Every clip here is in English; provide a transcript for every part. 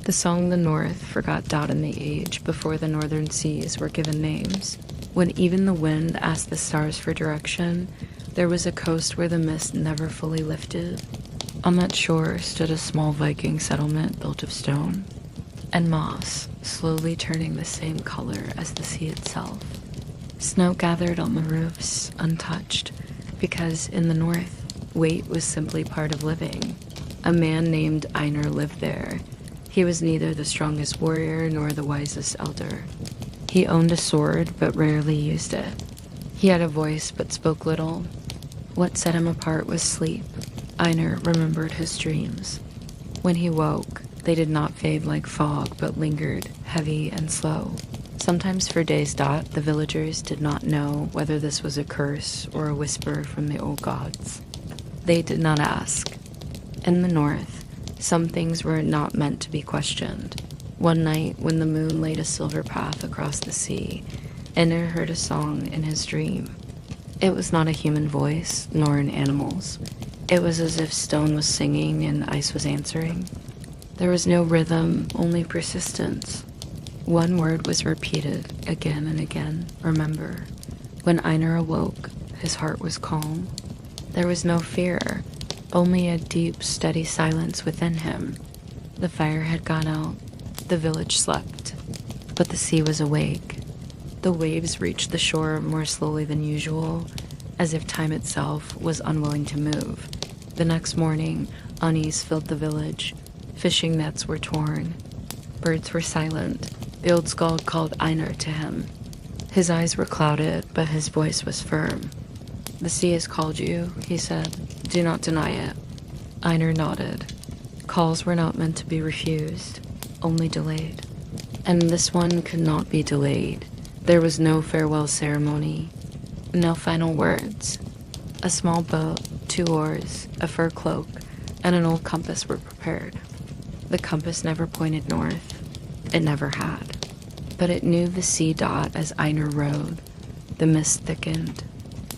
The song the North forgot doubt in the age before the northern seas were given names. When even the wind asked the stars for direction, there was a coast where the mist never fully lifted. On that shore stood a small Viking settlement built of stone and moss, slowly turning the same color as the sea itself. Snow gathered on the roofs, untouched, because in the north, weight was simply part of living. A man named Einar lived there. He was neither the strongest warrior nor the wisest elder. He owned a sword but rarely used it. He had a voice but spoke little. What set him apart was sleep. Einar remembered his dreams. When he woke, they did not fade like fog but lingered, heavy and slow. Sometimes for days, the villagers did not know whether this was a curse or a whisper from the old gods. They did not ask. In the north, some things were not meant to be questioned. One night, when the moon laid a silver path across the sea, Einar heard a song in his dream. It was not a human voice, nor an animal's. It was as if stone was singing and ice was answering. There was no rhythm, only persistence. One word was repeated again and again, remember. When Einar awoke, his heart was calm. There was no fear, only a deep, steady silence within him. The fire had gone out, the village slept, but the sea was awake. The waves reached the shore more slowly than usual, as if time itself was unwilling to move. The next morning, unease filled the village. Fishing nets were torn. Birds were silent. The old skald called Einar to him. His eyes were clouded, but his voice was firm. "The sea has called you," he said. "Do not deny it." Einar nodded. Calls were not meant to be refused, only delayed. And this one could not be delayed. There was no farewell ceremony, no final words. A small boat, 2 oars, a fur cloak, and an old compass were prepared. The compass never pointed north. It never had. But it knew the sea as Einar rowed. The mist thickened.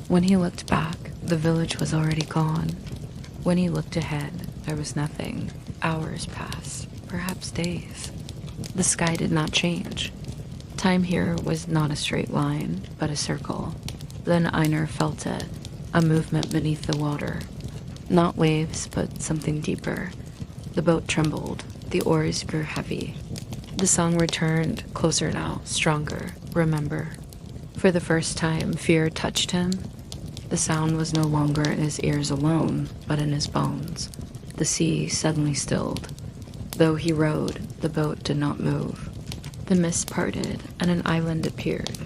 When he looked back, the village was already gone. When he looked ahead, there was nothing. Hours passed, perhaps days. The sky did not change. Time here was not a straight line, but a circle. Then Einar felt it, a movement beneath the water. Not waves, but something deeper. The boat trembled. The oars grew heavy. The song returned, closer now, stronger. Remember. For the first time, fear touched him. The sound was no longer in his ears alone, but in his bones. The sea suddenly stilled. Though he rowed, the boat did not move. The mist parted, and an island appeared.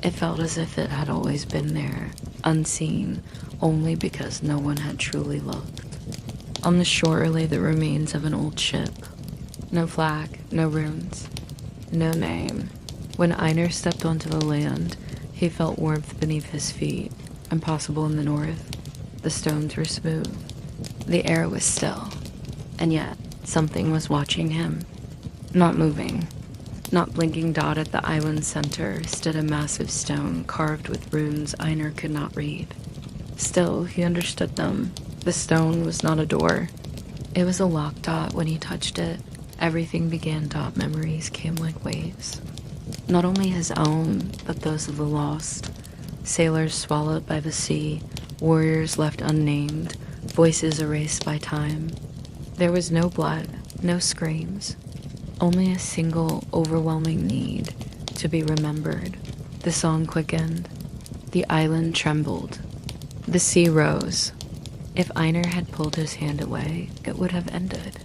It felt as if it had always been there, unseen, only because no one had truly looked. On the shore lay the remains of an old ship. No flag, no runes, no name. When Einar stepped onto the land, he felt warmth beneath his feet, impossible in the north. The stones were smooth. The air was still, and yet something was watching him. Not moving, not blinking. At the island's center stood a massive stone carved with runes Einar could not read. Still, he understood them. The stone was not a door. It was a lock. When he touched it, everything began. Memories came like waves. Not only his own, but those of the lost. Sailors swallowed by the sea, warriors left unnamed, voices erased by time. There was no blood, no screams, only a single overwhelming need to be remembered. The song quickened. The island trembled. The sea rose. If Einar had pulled his hand away, it would have ended.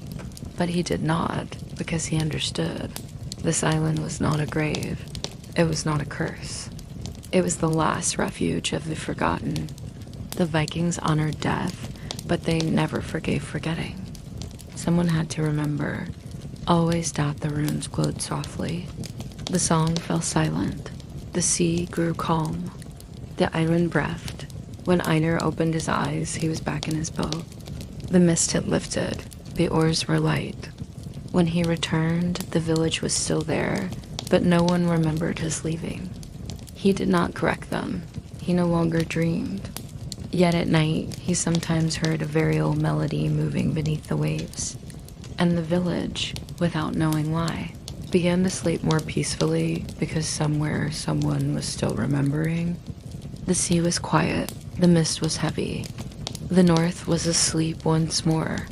But he did not, because he understood. This island was not a grave. It was not a curse. It was the last refuge of the forgotten. The Vikings honored death, but they never forgave forgetting. Someone had to remember. Always. The runes glowed softly. The song fell silent. The sea grew calm. The island breathed. When Einar opened his eyes, he was back in his boat. The mist had lifted. The oars were light. When he returned, the village was still there, but no one remembered his leaving. He did not correct them. He no longer dreamed. Yet at night, he sometimes heard a very old melody moving beneath the waves. And the village, without knowing why. Began to sleep more peacefully because somewhere someone was still remembering. The sea was quiet, the mist was heavy. The north was asleep once more,